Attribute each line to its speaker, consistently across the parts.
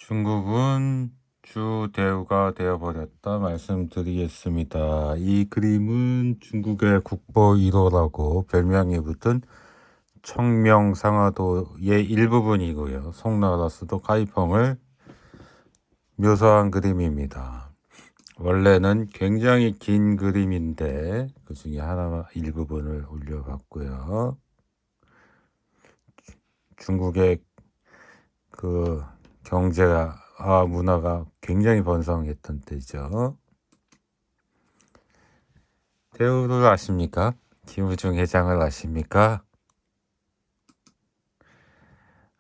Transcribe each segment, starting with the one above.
Speaker 1: 중국은 주대우가 되어버렸다 말씀드리겠습니다. 이 그림은 중국의 국보 1호라고 별명이 붙은 청명상하도의 일부분이고요. 송나라 수도 가이펑을 묘사한 그림입니다. 원래는 굉장히 긴 그림인데 그 중에 하나 일부분을 올려봤고요. 중국의 그 경제와 문화가 굉장히 번성했던 때죠. 대우를 아십니까? 김우중 회장을 아십니까?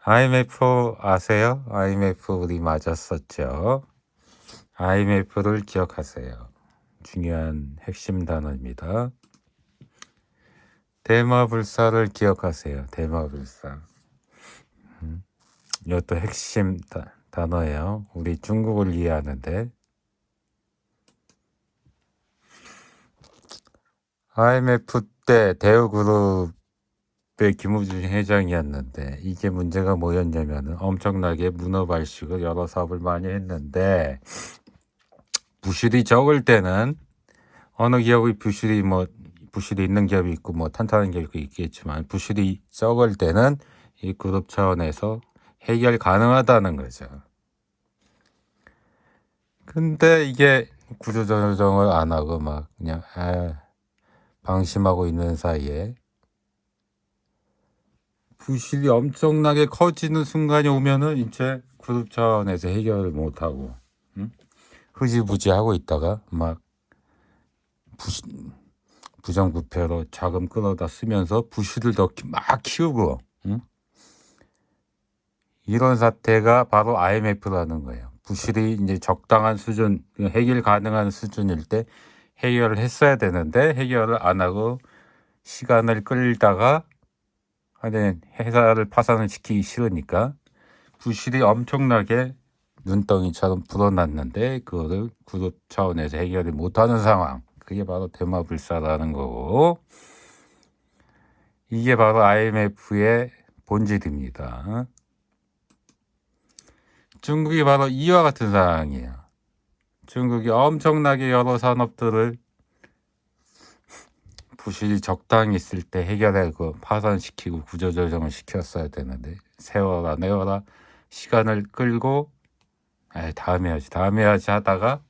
Speaker 1: IMF 아세요? IMF 우리 맞았었죠. IMF를 기억하세요. 중요한 핵심 단어입니다. 대마불사를 기억하세요. 대마불사. 이것도 핵심 단어예요. 우리 중국을 이해하는데. IMF 때 대우그룹의 김우중 회장이었는데 이게 문제가 뭐였냐면 엄청나게 문어 발식을 여러 사업을 많이 했는데 부실이 적을 때는 어느 기업이 부실이 있는 기업이 있고 탄탄한 기업이 있겠지만 부실이 적을 때는 이 그룹 차원에서 해결 가능하다는 거죠. 근데 이게 구조조정을 안 하고 그냥 방심하고 있는 사이에 부실이 엄청나게 커지는 순간이 오면은 이제 그룹 차원에서 해결을 못하고 흐지부지하고 있다가 부정부패로 자금 끌어다 쓰면서 부실을 더 키우고 이런 사태가 바로 IMF라는 거예요. 부실이 이제 적당한 수준, 해결 가능한 수준일 때 해결을 했어야 되는데 해결을 안 하고 시간을 끌다가 회사를 파산을 시키기 싫으니까 부실이 엄청나게 눈덩이처럼 불어났는데 그거를 그룹 차원에서 해결을 못하는 상황. 그게 바로 대마불사라는 거고 이게 바로 IMF의 본질입니다. 중국이 바로 이와 같은 상황이에요. 중국이 엄청나게 여러 산업들을 부실이 적당히 있을 때 해결하고 파산시키고 구조조정을 시켰어야 되는데 세워라 내워라 시간을 끌고 다음에 해야지 하다가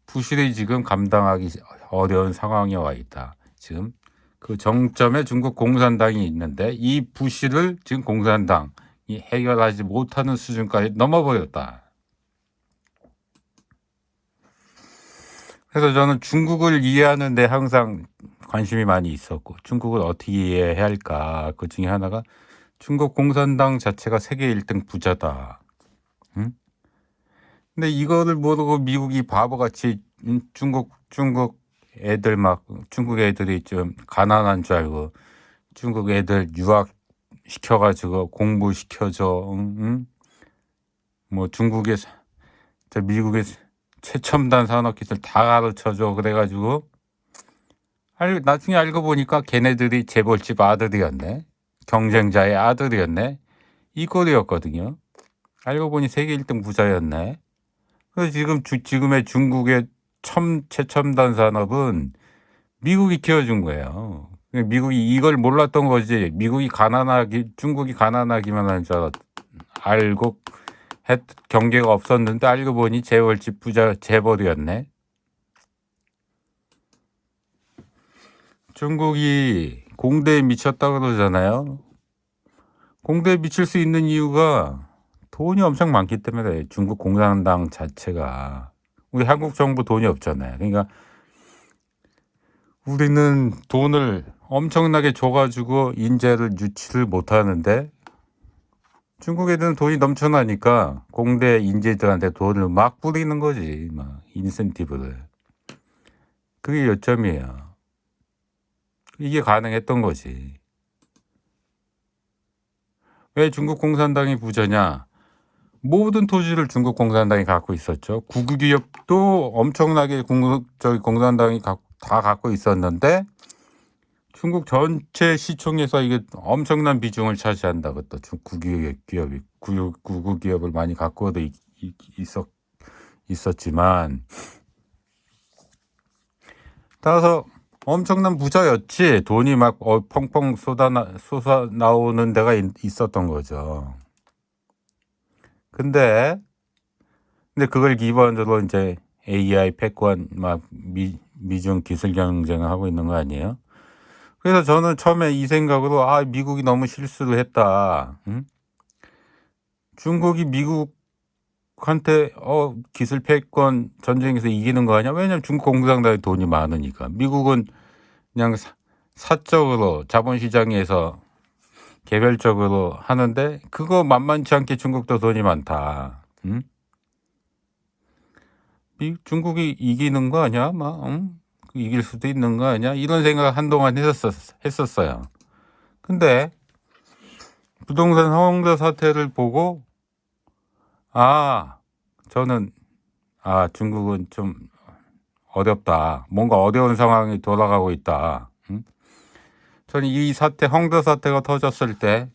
Speaker 1: 부실이 지금 감당하기 어려운 상황에 와 있다. 지금 그 정점에 중국 공산당이 있는데 이 부실을 지금 공산당이 해결하지 못하는 수준까지 넘어버렸다. 그래서 저는 중국을 이해하는 데 항상 관심이 많이 있었고 중국을 어떻게 이해해야 할까 그 중에 하나가 중국 공산당 자체가 세계 1등 부자다. 근데 이거를 모르고 미국이 바보같이 중국 애들 중국 애들이 좀 가난한 줄 알고 중국 애들 유학 시켜가지고 공부시켜줘. 미국의 최첨단 산업기술 다 가르쳐줘. 그래가지고 나중에 알고 보니까 걔네들이 재벌집 아들이었네. 경쟁자의 아들이었네. 이 꼴이었거든요. 알고 보니 세계 1등 부자였네. 그래서 지금의 중국의 최첨단 산업은 미국이 키워준 거예요. 미국이 이걸 몰랐던 거지. 중국이 가난하기만 한 줄 알고 경계가 없었는데 알고 보니 재벌집 부자 재벌이었네. 중국이 공대에 미쳤다 그러잖아요. 공대에 미칠 수 있는 이유가 돈이 엄청 많기 때문에 그래. 중국 공산당 자체가. 우리 한국 정부 돈이 없잖아요. 그러니까 우리는 돈을 엄청나게 줘가지고 인재를 유치를 못하는데 중국 애들은 돈이 넘쳐나니까 공대 인재들한테 돈을 막 뿌리는 거지. 인센티브를. 그게 요점이에요. 이게 가능했던 거지. 왜 중국 공산당이 부자냐? 모든 토지를 중국 공산당이 갖고 있었죠. 국유기업도 엄청나게 공산당이 다 갖고 있었는데 중국 전체 시총에서 이게 엄청난 비중을 차지한다고 또 기업이 구구 기업을 많이 갖고도 있었지만 따라서 엄청난 부자였지. 돈이 막 펑펑 쏟아 나오는 데가 있었던 거죠. 근데 그걸 기반으로 이제 AI 패권 막 미중 기술 경쟁을 하고 있는 거 아니에요? 그래서 저는 처음에 이 생각으로 미국이 너무 실수를 했다. 응? 중국이 미국한테 기술 패권 전쟁에서 이기는 거 아니야? 왜냐면 중국 공산당에 돈이 많으니까. 미국은 그냥 사적으로 자본시장에서 개별적으로 하는데 그거 만만치 않게 중국도 돈이 많다. 응? 중국이 이기는 거 아니야? 막 이길 수도 있는 거 아니야? 이런 생각 한동안 했었어요. 근데 부동산 홍대 사태를 보고 저는 중국은 좀 어렵다. 뭔가 어려운 상황이 돌아가고 있다. 응? 저는 이 사태, 홍대 사태가 터졌을 때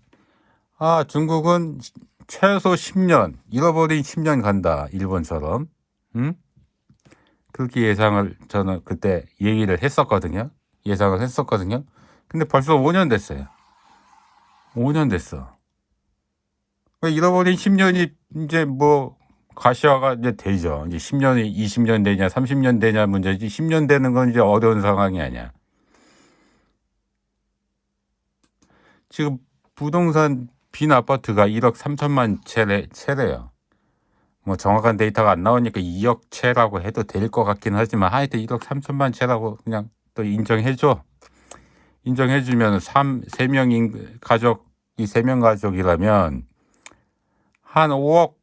Speaker 1: 중국은 최소 10년, 잃어버린 10년 간다. 일본처럼. 응? 그렇게 예상을 저는 그때 얘기를 했었거든요. 예상을 했었거든요. 근데 벌써 5년 됐어요. 5년 됐어. 잃어버린 10년이 이제 뭐 가시화가 이제 되죠. 이제 10년이 20년 되냐 30년 되냐 문제지 10년 되는 건 이제 어려운 상황이 아니야. 지금 부동산 빈 아파트가 1억 3천만 채래요. 뭐 정확한 데이터가 안 나오니까 2억 채라고 해도 될 것 같긴 하지만 하여튼 1억 3천만 채라고 그냥 또 인정해줘. 인정해주면 3명 가족이 3명 가족이라면 한 5억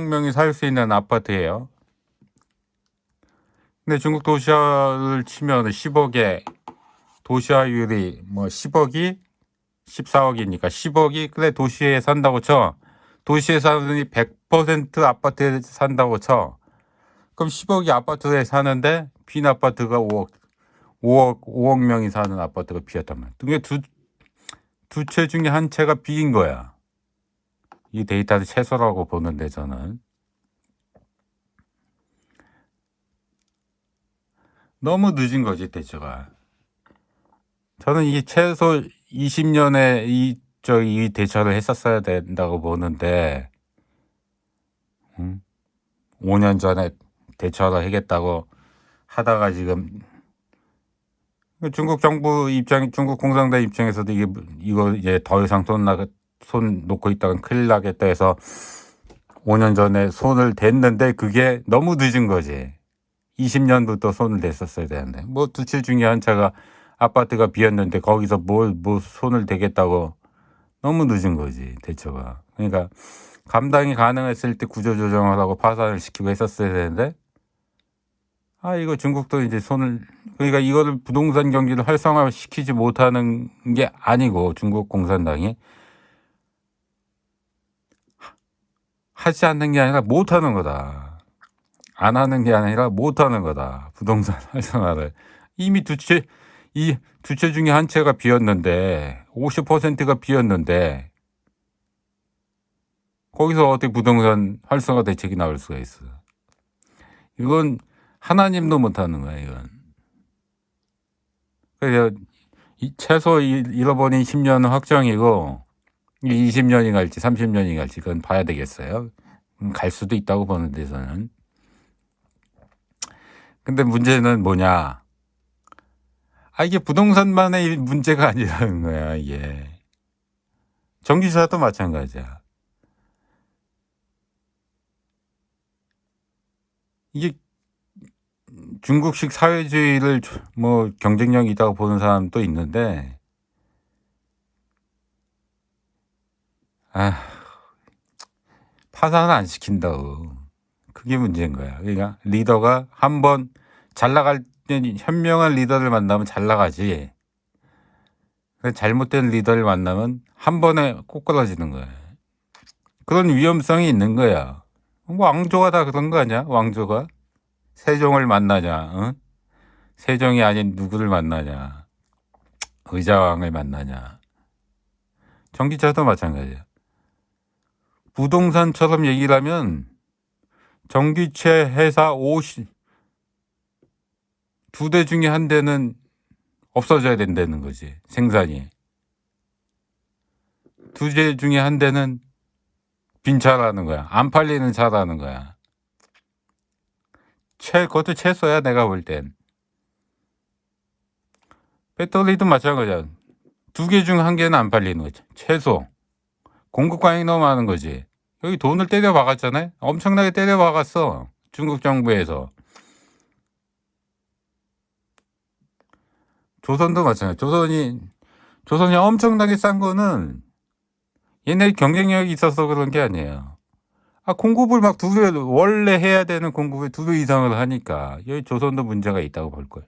Speaker 1: 명이 살 수 있는 아파트예요. 근데 중국 도시화를 치면 10억에 도시화율이 뭐 10억이 14억이니까 10억이 그래 도시에 산다고 쳐. 도시에 사느니 100% 아파트에 산다고 쳐. 그럼 10억이 아파트에 사는데 빈 아파트가 5억 명이 사는 아파트가 비었단 말이야. 그게 두 채 중에 한 채가 비인 거야. 이 데이터를 최소라고 보는데 저는 너무 늦은 거지 대처가. 저는 이 최소 20년에 이 대처를 했었어야 된다고 보는데 5년 전에 대처를 하겠다고 하다가 지금 중국 정부 중국 공산당 입장에서도 이거 이제 더 이상 손 놓고 있다간 큰일 나겠다 해서 5년 전에 손을 댔는데 그게 너무 늦은 거지. 20년부터 손을 댔었어야 되는데 뭐 두 채 중에 한 차가 아파트가 비었는데 거기서 뭐 손을 대겠다고 너무 늦은 거지 대처가. 그러니까 감당이 가능했을 때 구조조정을 하고 파산을 시키고 했었어야 되는데 이거 중국도 이제 그러니까 이거를 부동산 경기를 활성화시키지 못하는 게 아니고 중국 공산당이 하지 않는 게 아니라 못하는 거다. 안 하는 게 아니라 못하는 거다. 부동산 활성화를. 이미 이 두 채 중에 한 채가 비었는데 50%가 비었는데 거기서 어떻게 부동산 활성화 대책이 나올 수가 있어. 이건 하나님도 못하는 거야 이건. 그래서 최소 잃어버린 10년은 확정이고 20년이 갈지 30년이 갈지 그건 봐야 되겠어요. 갈 수도 있다고 보는 데서는. 근데 문제는 뭐냐. 이게 부동산만의 문제가 아니라는 거야 이게. 전기차도 마찬가지야. 이게 중국식 사회주의를 뭐 경쟁력이 있다고 보는 사람도 있는데 파산을 안 시킨다고. 그게 문제인 거야. 그러니까 리더가 한번 잘 나갈 때 현명한 리더를 만나면 잘 나가지. 잘못된 리더를 만나면 한 번에 꼬꾸라지는 거야. 그런 위험성이 있는 거야. 뭐 왕조가 다 그런 거 아니야? 왕조가 세종을 만나냐? 세종이 아닌 누구를 만나냐? 의자왕을 만나냐. 전기차도 마찬가지야. 부동산처럼 얘기를 하면 전기차 회사 2대 중에 한 대는 없어져야 된다는 거지. 생산이. 2대 중에 한 대는 빈 차라는 거야. 안 팔리는 차라는 거야. 그것도 최소야 내가 볼 땐. 배터리도 마찬가지야. 2개 중 한 개는 안 팔리는 거지. 최소. 공급 과잉이 너무 많은 거지. 여기 돈을 때려 박았잖아요. 엄청나게 때려 박았어. 중국 정부에서. 조선도 마찬가지야. 조선이 엄청나게 싼 거는 얘네 경쟁력이 있어서 그런 게 아니에요. 공급을 막 2배, 원래 해야 되는 공급을 2배 이상을 하니까 여기 조선도 문제가 있다고 볼 거예요.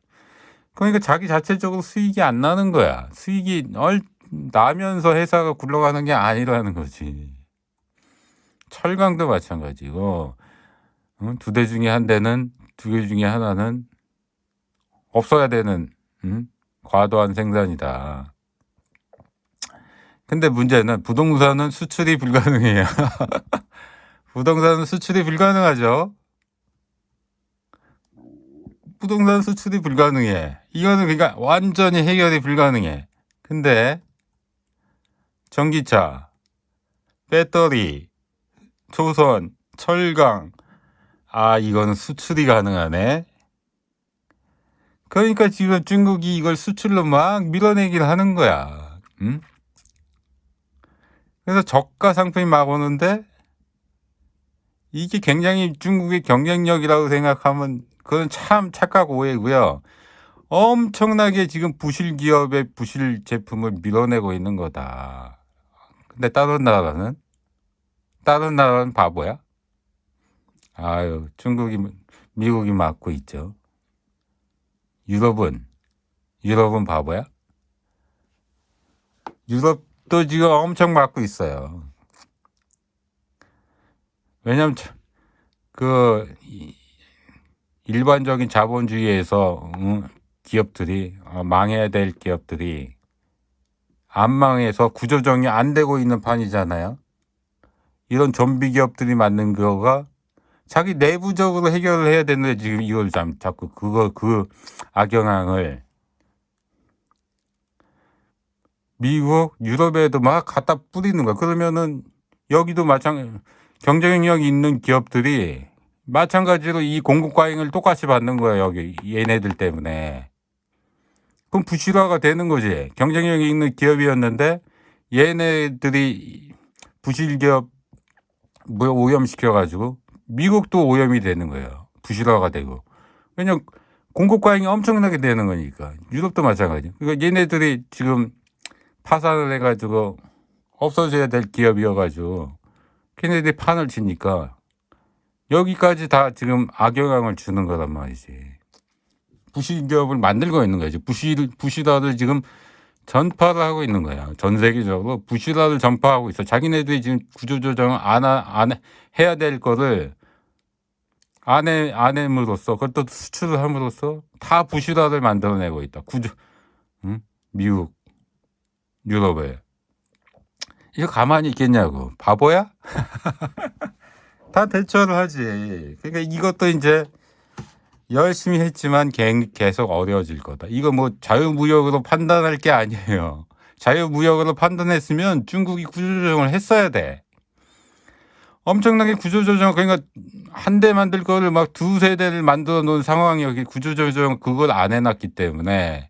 Speaker 1: 그러니까 자기 자체적으로 수익이 안 나는 거야. 수익이 나면서 회사가 굴러가는 게 아니라는 거지. 철강도 마찬가지고 2대 중에 한 대는 2개 중에 하나는 없어야 되는 과도한 생산이다. 근데 문제는 부동산은 수출이 불가능해요. 부동산은 수출이 불가능하죠. 부동산 수출이 불가능해. 이거는 그러니까 완전히 해결이 불가능해. 근데 전기차, 배터리, 조선, 철강, 이거는 수출이 가능하네. 그러니까 지금 중국이 이걸 수출로 막 밀어내기를 하는 거야. 응? 그래서 저가 상품이 막 오는데 이게 굉장히 중국의 경쟁력이라고 생각하면 그건 참 착각 오해고요. 엄청나게 지금 부실 기업의 부실 제품을 밀어내고 있는 거다. 근데 다른 나라는 바보야? 미국이 맡고 있죠. 유럽은 바보야? 유럽도 지금 엄청 맡고 있어요. 왜냐면 일반적인 자본주의에서 기업들이 망해야 될 기업들이 안 망해서 구조정이 안 되고 있는 판이잖아요. 이런 좀비 기업들이 만든 거가 자기 내부적으로 해결을 해야 되는데 지금 이걸 자꾸 그 악영향을 미국, 유럽에도 막 갖다 뿌리는 거야. 그러면은 여기도 경쟁력 있는 기업들이 마찬가지로 이 공급 과잉을 똑같이 받는 거야. 여기 얘네들 때문에. 그럼 부실화가 되는 거지. 경쟁력이 있는 기업이었는데 얘네들이 부실 기업 오염시켜가지고 미국도 오염이 되는 거예요. 부실화가 되고. 왜냐면 공급 과잉이 엄청나게 되는 거니까. 유럽도 마찬가지. 그러니까 얘네들이 지금 파산을 해가지고 없어져야 될 기업이어가지고 걔네들이 판을 치니까 여기까지 다 지금 악영향을 주는 거란 말이지. 부실 기업을 만들고 있는 거지. 부실화를 지금 전파를 하고 있는 거야. 전 세계적으로 부실화를 전파하고 있어. 자기네들이 지금 구조조정을 안 해야 될 거를 안 함으로써 그것도 수출을 함으로써 다 부실화를 만들어내고 있다. 미국, 유럽에. 이거 가만히 있겠냐고. 바보야? 다 대처를 하지. 그러니까 이것도 이제 열심히 했지만 계속 어려워질 거다. 이거 뭐 자유무역으로 판단할 게 아니에요. 자유무역으로 판단했으면 중국이 구조조정을 했어야 돼. 엄청나게 구조조정, 그러니까 한 대 만들 거를 막 2-3대를 만들어 놓은 상황이 여기 구조조정 그걸 안 해놨기 때문에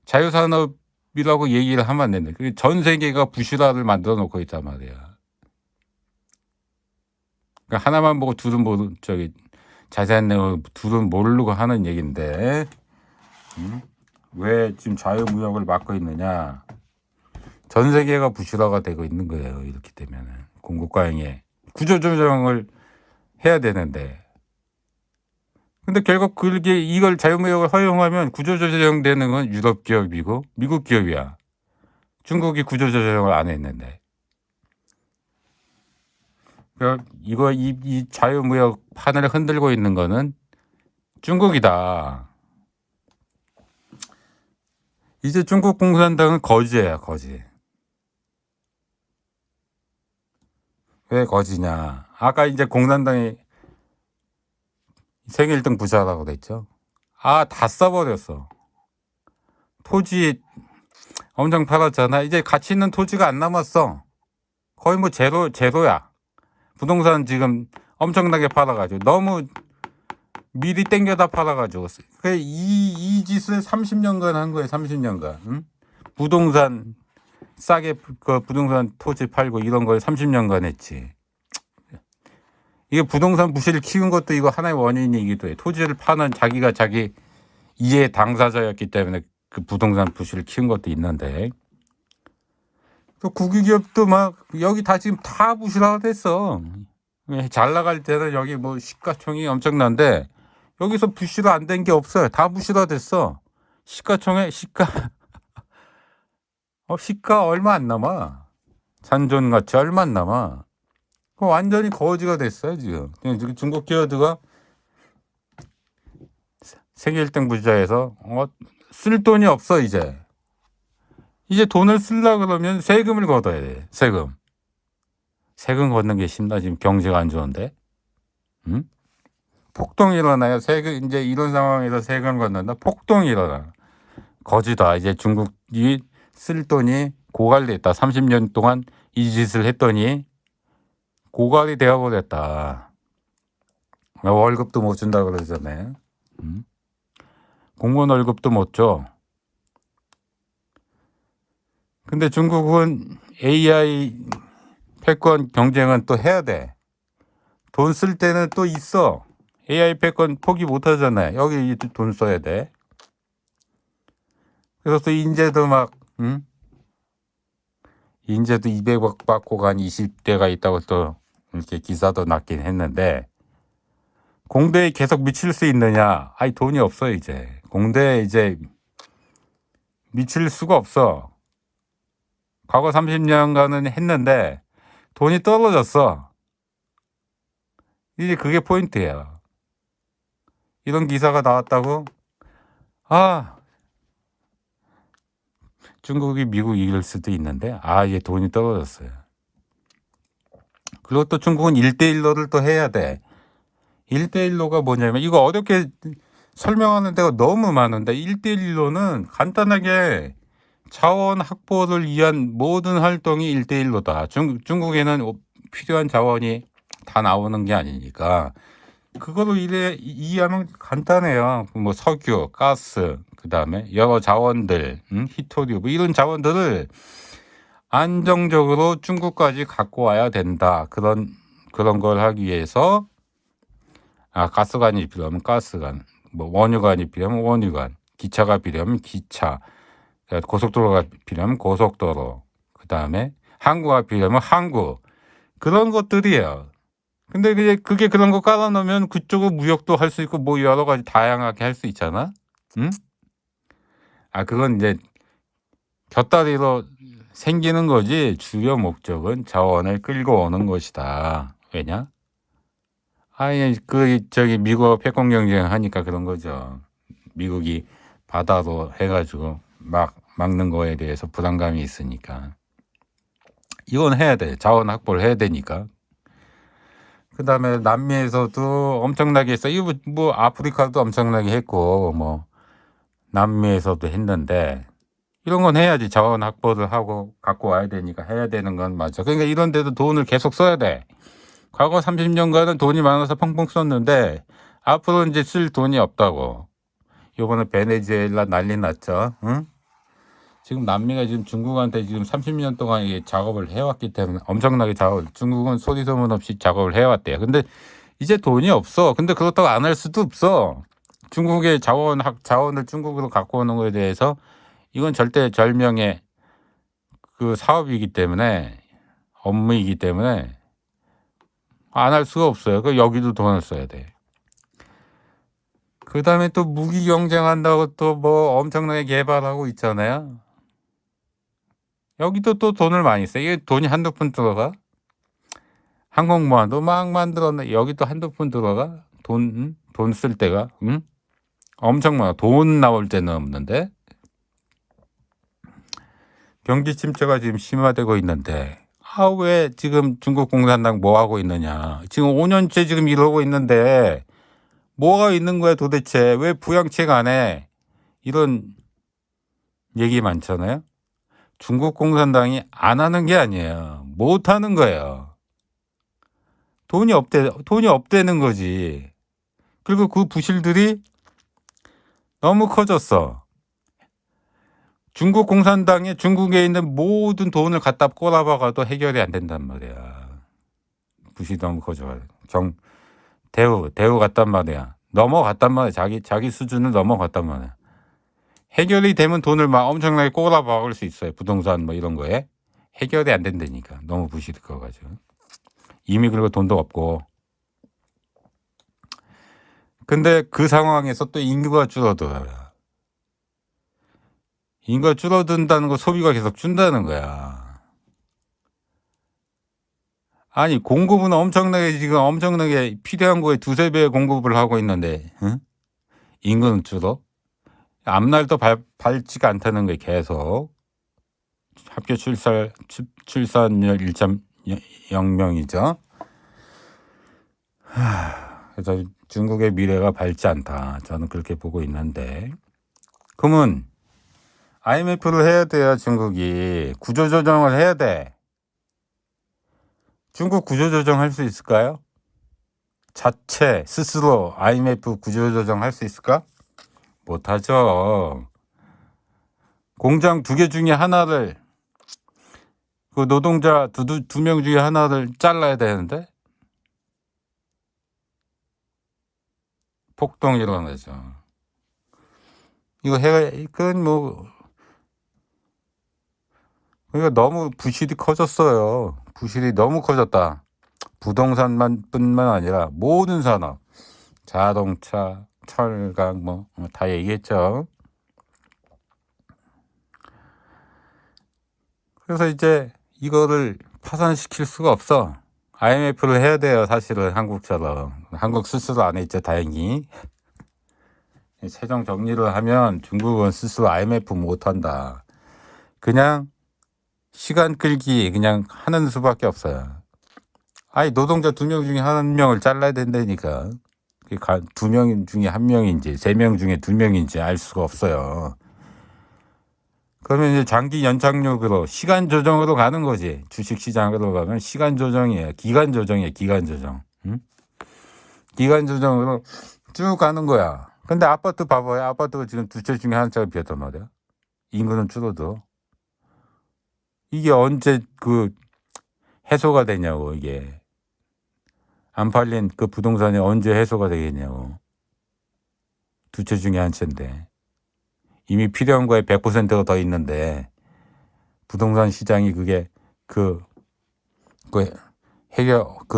Speaker 1: 자유산업이라고 얘기를 하면 안 된다. 전 세계가 부실화를 만들어 놓고 있단 말이야. 그러니까 하나만 보고 자세한 내용 둘은 모르고 하는 얘기인데 왜 지금 자유무역을 막고 있느냐. 전 세계가 부실화가 되고 있는 거예요. 이렇게 되면은 공급 과잉에 구조조정을 해야 되는데 근데 결국 이걸 자유무역을 허용하면 구조조정 되는 건 유럽 기업이고 미국 기업이야. 중국이 구조조정을 안 했는데 이 자유무역 판을 흔들고 있는 거는 중국이다. 이제 중국 공산당은 거지예요, 거지. 왜 거지냐? 아까 이제 공산당이 세계 1등 부자라고 그랬죠. 다 써버렸어. 토지 엄청 팔았잖아. 이제 가치 있는 토지가 안 남았어. 거의 뭐 제로야. 부동산 지금 엄청나게 팔아가지고 너무 미리 땡겨다 팔아가지고 이 짓을 30년간 한 거예요. 30년간. 응? 부동산 싸게 그 부동산 토지 팔고 이런 걸 30년간 했지. 이게 부동산 부실을 키운 것도 이거 하나의 원인이기도 해. 토지를 파는 자기가 자기 이해 당사자였기 때문에 그 부동산 부실을 키운 것도 있는데, 또 국유기업도 막 여기 다 지금 다 부실화가 됐어. 잘 나갈 때는 여기 뭐 시가총이 엄청난데 여기서 부실화 안 된 게 없어요. 다 부실화 됐어. 시가총액 시가 시가 얼마 안 남아. 잔존 가치 얼마 안 남아. 완전히 거지가 됐어요 지금. 중국 기업들가 세계 1등 부자에서 쓸 돈이 없어 이제. 이제 돈을 쓰려 그러면 세금을 걷어야 돼. 세금 걷는 게 쉽나 지금 경제가 안 좋은데. 응? 폭동이 일어나요. 세금 이제 이런 상황에서 세금 걷는다. 폭동이 일어나. 거지다. 이제 중국이 쓸 돈이 고갈됐다. 30년 동안 이 짓을 했더니 고갈이 되어버렸다. 월급도 못 준다 그러잖아요. 응? 공무원 월급도 못 줘. 근데 중국은 AI 패권 경쟁은 또 해야 돼. 돈 쓸 때는 또 있어. AI 패권 포기 못 하잖아요. 여기 돈 써야 돼. 그래서 또 인재도 막, 응? 인재도 200억 받고 간 20대가 있다고 또 이렇게 기사도 났긴 했는데, 공대에 계속 미칠 수 있느냐? 돈이 없어, 이제. 공대에 이제 미칠 수가 없어. 과거 30년간은 했는데, 돈이 떨어졌어. 이제 그게 포인트예요. 이런 기사가 나왔다고? 중국이 미국 이길 수도 있는데, 이제 돈이 떨어졌어요. 그리고 또 중국은 1대1로를 또 해야 돼. 1대1로가 뭐냐면, 이거 어렵게 설명하는 데가 너무 많은데, 1대1로는 간단하게 자원 확보를 위한 모든 활동이 1대1로다. 중국에는 필요한 자원이 다 나오는 게 아니니까. 그거로 이해하면 간단해요. 뭐 석유, 가스, 그 다음에 여러 자원들, 히토류, 뭐 이런 자원들을 안정적으로 중국까지 갖고 와야 된다. 그런 걸 하기 위해서 가스관이 필요하면 가스관, 뭐 원유관이 필요하면 원유관, 기차가 필요하면 기차, 고속도로가 필요하면 고속도로, 그 다음에 항구가 필요하면 항구, 그런 것들이에요. 근데 그게 그런 거 깔아놓으면 그쪽은 무역도 할 수 있고 뭐 여러 가지 다양하게 할 수 있잖아. 응? 그건 이제 곁다리로 생기는 거지. 주요 목적은 자원을 끌고 오는 것이다. 왜냐? 미국 패권 경쟁 하니까 그런 거죠. 미국이 바다로 해가지고 막 막는 거에 대해서 부담감이 있으니까. 이건 해야 돼. 자원 확보를 해야 되니까. 그 다음에 남미에서도 엄청나게 했어. 이거 뭐 아프리카도 엄청나게 했고, 뭐 남미에서도 했는데, 이런 건 해야지. 자원 확보를 하고 갖고 와야 되니까 해야 되는 건 맞아. 그러니까 이런 데도 돈을 계속 써야 돼. 과거 30년간은 돈이 많아서 펑펑 썼는데, 앞으로 이제 쓸 돈이 없다고. 요번에 베네수엘라 난리 났죠. 응? 지금 남미가 지금 중국한테 지금 30년 동안 이 작업을 해왔기 때문에 엄청나게 중국은 소리 소문 없이 작업을 해왔대요. 근데 이제 돈이 없어. 근데 그렇다고 안 할 수도 없어. 중국의 자원을 중국으로 갖고 오는 거에 대해서 이건 절대 절명의 그 사업이기 때문에, 업무이기 때문에 안 할 수가 없어요. 여기도 돈을 써야 돼. 그 다음에 또 무기 경쟁한다고 또 뭐 엄청나게 개발하고 있잖아요. 여기도 또 돈을 많이 써. 이게 돈이 한두 푼 들어가? 항공모함도 막 만들었네. 여기도 한두 푼 들어가? 돈 쓸 때가, 응? 엄청 많아. 돈 나올 때는 없는데. 경기 침체가 지금 심화되고 있는데 왜 지금 중국 공산당 뭐 하고 있느냐. 지금 5년째 지금 이러고 있는데 뭐가 있는 거야 도대체. 왜 부양책 안 해. 이런 얘기 많잖아요. 중국 공산당이 안 하는 게 아니에요. 못 하는 거예요. 돈이 없대는 거지. 그리고 그 부실들이 너무 커졌어. 중국 공산당에 중국에 있는 모든 돈을 갖다 꼬라박아도 해결이 안 된단 말이야. 부실이 너무 커져. 대우 갔단 말이야. 넘어갔단 말이야. 자기 수준을 넘어갔단 말이야. 해결이 되면 돈을 막 엄청나게 꼬라박을 수 있어요. 부동산 뭐 이런 거에. 해결이 안 된다니까. 너무 부실이 커가지고. 이미 그리고 돈도 없고. 근데 그 상황에서 또 인구가 줄어들어요. 인구가 줄어든다는 거 소비가 계속 준다는 거야. 아니 공급은 엄청나게 필요한 거에 두세 배 공급을 하고 있는데 응? 인구는 줄어? 앞날도 밝지가 않다는 거예요. 계속. 합계 출산율 1.0명이죠. 그래서 중국의 미래가 밝지 않다. 저는 그렇게 보고 있는데. 그러면 IMF를 해야 돼요. 중국이. 구조조정을 해야 돼. 중국 구조조정 할 수 있을까요? 스스로 IMF 구조조정 할 수 있을까? 못하죠. 공장 2개 중에 하나를 그 노동자 2명 중에 하나를 잘라야 되는데 폭동이 일어나죠. 이건 그러니까 너무 부실이 커졌어요. 부실이 너무 커졌다. 부동산뿐만 아니라 모든 산업, 자동차, 철강 다 얘기했죠. 그래서 이제 이거를 파산시킬 수가 없어. IMF를 해야 돼요. 사실은 한국처럼. 한국 스스로 안 했죠. 다행히. 세정 정리를 하면 중국은 스스로 IMF 못한다. 그냥 시간 끌기 그냥 하는 수밖에 없어요. 노동자 2명 중에 1명을 잘라야 된다니까. 2명 중에 1명인지 3명 중에 2명인지 알 수가 없어요. 그러면 이제 장기 연착륙으로 시간 조정으로 가는 거지. 주식 시장으로 가면 시간 조정이에요. 기간 조정이에요. 기간 조정. 응? 기간 조정으로 쭉 가는 거야. 근데 아파트 봐봐요. 아파트가 지금 2채 중에 1채가 비었단 말이야. 인구는 줄어도. 이게 언제 해소가 되냐고. 이게 안 팔린 그 부동산이 언제 해소가 되겠냐고. 2채 중에 1채인데 이미 필요한 거에 100%가 더 있는데 부동산 시장이 그게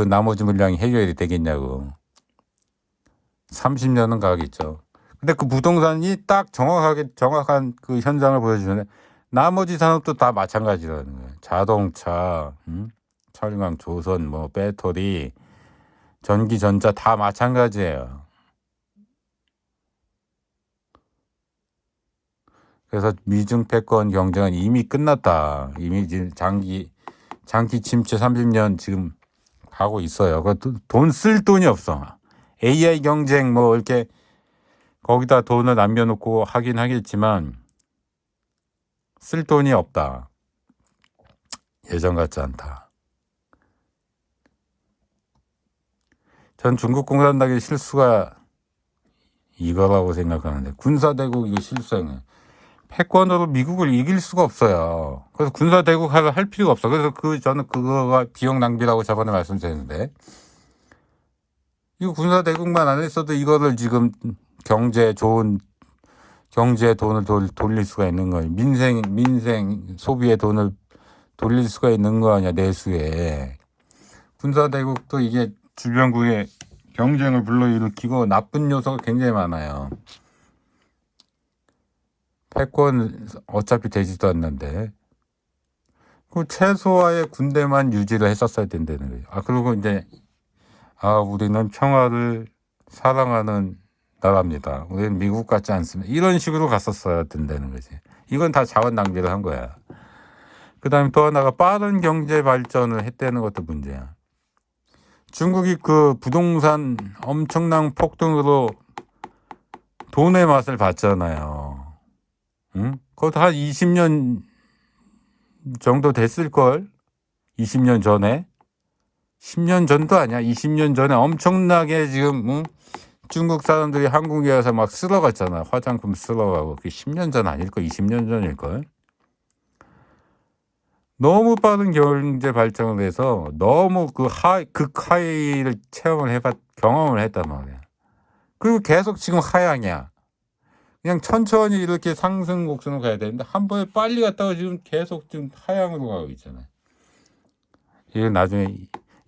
Speaker 1: 나머지 물량이 해결이 되겠냐고. 30년은 가겠죠. 근데 그 부동산이 딱 정확한 그 현상을 보여주는데 나머지 산업도 다 마찬가지라는 거예요. 자동차, 철강, 조선, 배터리, 전기, 전자 다 마찬가지예요. 그래서 미중 패권 경쟁은 이미 끝났다. 이미 지금 장기 침체 30년 지금 가고 있어요. 돈 쓸 돈이 없어. AI 경쟁 이렇게 거기다 돈을 남겨놓고 하긴 하겠지만 쓸 돈이 없다. 예전 같지 않다. 전 중국 공산당의 실수가 이거라고 생각하는데 군사대국 이거 실수네. 패권으로 미국을 이길 수가 없어요. 그래서 군사대국을 할 필요가 없어. 그래서 저는 그거가 비용 낭비라고 저번에 말씀드렸는데 이거 군사대국만 안 했어도 이거를 지금 좋은 경제에 돈을 돌릴 수가 있는 거예요. 민생 소비에 돈을 돌릴 수가 있는 거 아니야. 내수에. 군사대국도 이게 주변국의 경쟁을 불러일으키고 나쁜 요소가 굉장히 많아요. 패권 어차피 되지도 않는데 최소화의 군대만 유지를 했었어야 된다는 거예요. 그리고 이제 우리는 평화를 사랑하는 나라입니다. 우리는 미국 같지 않습니다. 이런 식으로 갔었어야 된다는 거지. 이건 다 자원 낭비를 한 거야. 그다음에 또 하나가 빠른 경제 발전을 했다는 것도 문제야. 중국이 그 부동산 엄청난 폭등으로 돈의 맛을 봤잖아요. 응? 그것도 한 20년 정도 됐을걸? 20년 전에? 10년 전도 아니야. 20년 전에 엄청나게 지금 응? 중국 사람들이 한국에 와서 막 쓸어갔잖아. 화장품 쓸어가고. 그게 10년 전 아닐걸? 20년 전일걸? 너무 빠른 경제 발전을 해서 너무 극하이를 경험을 했단 말이야. 그리고 계속 지금 하향이야. 그냥 천천히 이렇게 상승 곡선으로 가야 되는데 한 번에 빨리 갔다가 지금 계속 좀 하향으로 가고 있잖아요. 이게 나중에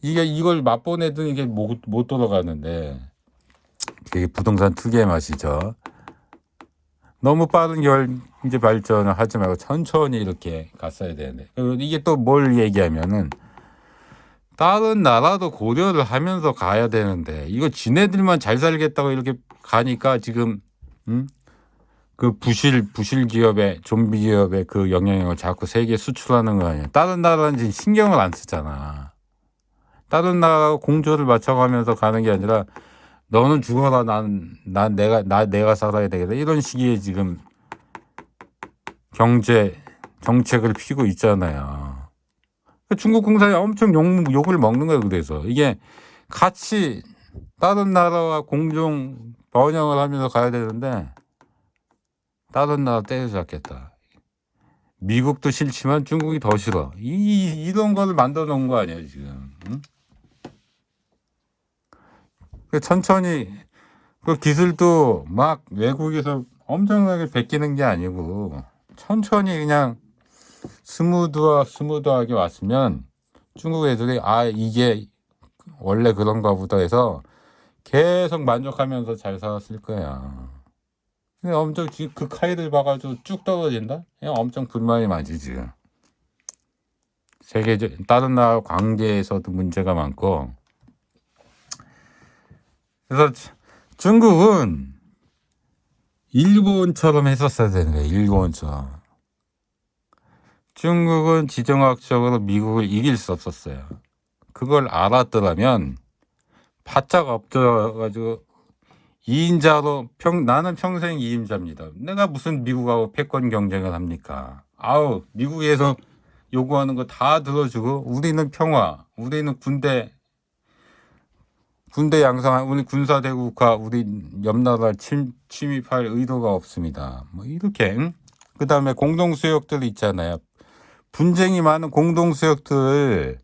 Speaker 1: 이걸 맛보내도 이게 못 돌아가는데 이게 부동산 특유의 맛이죠. 너무 빠른 경제 발전을 하지 말고 천천히 이렇게 갔어야 되는데 이게 또 뭘 얘기하면은 다른 나라도 고려를 하면서 가야 되는데 이거 지네들만 잘 살겠다고 이렇게 가니까 지금 그 부실 기업의 좀비 기업의 그 영향력을 자꾸 세계에 수출하는 거 아니야. 다른 나라는 신경을 안 쓰잖아. 다른 나라가 공조를 맞춰가면서 가는 게 아니라 너는 죽어라 내가 살아야 되겠다 이런 식의 지금 경제 정책을 피고 있잖아요. 중국 공산이 엄청 욕을 먹는 거예요. 그래서 이게 같이 다른 나라와 공정 번영을 하면서 가야 되는데 다른 나라 때려잡겠다. 미국도 싫지만 중국이 더 싫어. 이런 거를 만들어 놓은 거 아니에요 지금. 응? 천천히 그 기술도 막 외국에서 엄청나게 베끼는 게 아니고 천천히 그냥 스무드하게 왔으면 중국 애들이 이게 원래 그런가 보다 해서 계속 만족하면서 잘 살았을 거야. 근데 엄청 지금 그 카이를 봐가지고 쭉 떨어진다? 그냥 엄청 불만이 많지 지금. 다른 나라 관계에서도 문제가 많고. 그래서 중국은 일본처럼 했었어야 되는 거야. 일본처럼. 중국은 지정학적으로 미국을 이길 수 없었어요. 그걸 알았더라면 바짝 엎드려가지고 2인자로 나는 평생 2인자입니다. 내가 무슨 미국하고 패권 경쟁을 합니까? 미국에서 요구하는 거 다 들어주고 우리는 평화, 우리는 군대 양성, 우리 군사대국화, 우리 옆나라 침입할 의도가 없습니다. 뭐 이렇게. 그 다음에 공동수역들 있잖아요. 분쟁이 많은 공동수역들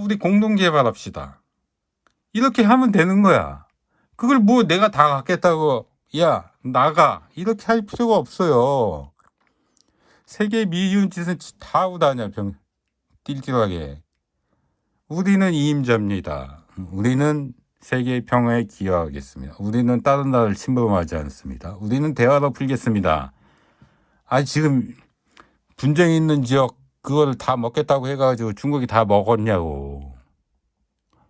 Speaker 1: 우리 공동개발합시다. 이렇게 하면 되는 거야. 그걸 뭐 내가 다 갖겠다고 나가 이렇게 할 필요가 없어요. 세계 미운 짓은 다 하고 다녀 띨띨하게. 우리는 이임자입니다. 우리는 세계 평화에 기여하겠습니다. 우리는 다른 나라를 침범하지 않습니다. 우리는 대화로 풀겠습니다. 지금 분쟁 있는 지역 그걸 다 먹겠다고 해가지고 중국이 다 먹었냐고.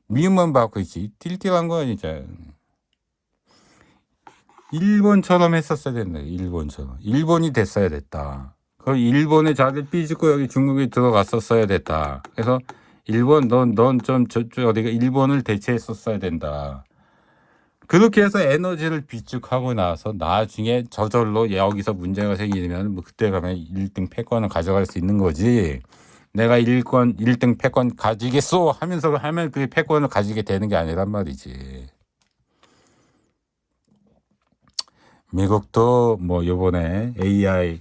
Speaker 1: 미움만 받고 있지. 띨띨한 거야 진짜. 일본처럼 했었어야 된다. 일본이 됐어야 됐다. 그 일본의 자리를 삐짓고 여기 중국이 들어갔었어야 됐다. 그래서 일본 넌 좀 저쪽 어디가 일본을 대체했었어야 된다. 그렇게 해서 에너지를 비축하고 나서 나중에 저절로 여기서 문제가 생기면 뭐 그때 가면 1등 패권을 가져갈 수 있는 거지. 내가 1등 패권 가지겠소 하면 그 패권을 가지게 되는 게 아니란 말이지. 미국도 뭐 요번에 AI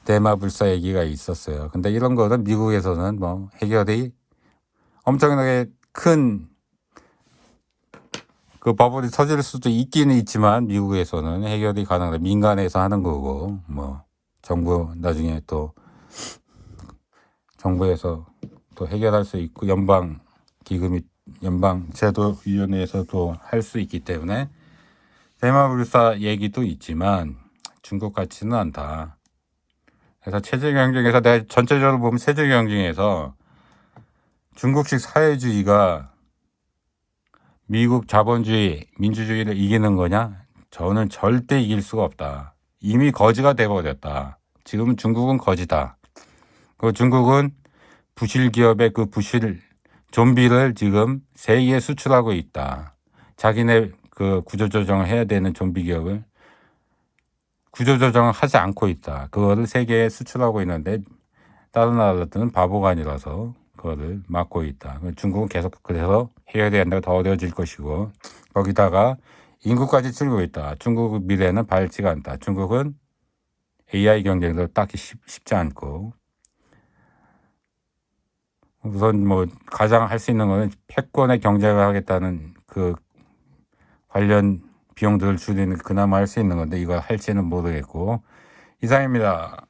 Speaker 1: 대마불사 얘기가 있었어요. 근데 이런 거는 미국에서는 뭐 해결이 엄청나게 큰 그 버블이 터질 수도 있기는 있지만 미국에서는 해결이 가능하다. 민간에서 하는 거고 뭐 나중에 또 정부에서 또 해결할 수 있고 연방제도위원회에서도 할 수 있기 때문에 대마불사 얘기도 있지만 중국 같지는 않다. 그래서 체제 경쟁에서 내가 전체적으로 보면 체제 경쟁에서 중국식 사회주의가 미국 자본주의, 민주주의를 이기는 거냐? 저는 절대 이길 수가 없다. 이미 거지가 돼버렸다. 지금은 중국은 거지다. 그 중국은 부실 기업의 그 부실 좀비를 지금 세계에 수출하고 있다. 자기네 그 구조조정을 해야 되는 좀비 기업을 구조조정을 하지 않고 있다. 그거를 세계에 수출하고 있는데 다른 나라들은 바보가 아니라서 그거를 막고 있다. 중국은 계속 그래서 해결해야 한다고 더 어려워질 것이고, 거기다가 인구까지 줄고 있다. 중국 미래는 밝지가 않다. 중국은 AI 경쟁도 딱히 쉽지 않고, 우선 뭐 가장 할 수 있는 거는 패권의 경쟁을 하겠다는 그 관련 비용들을 줄이는 그나마 할 수 있는 건데 이걸 할지는 모르겠고. 이상입니다.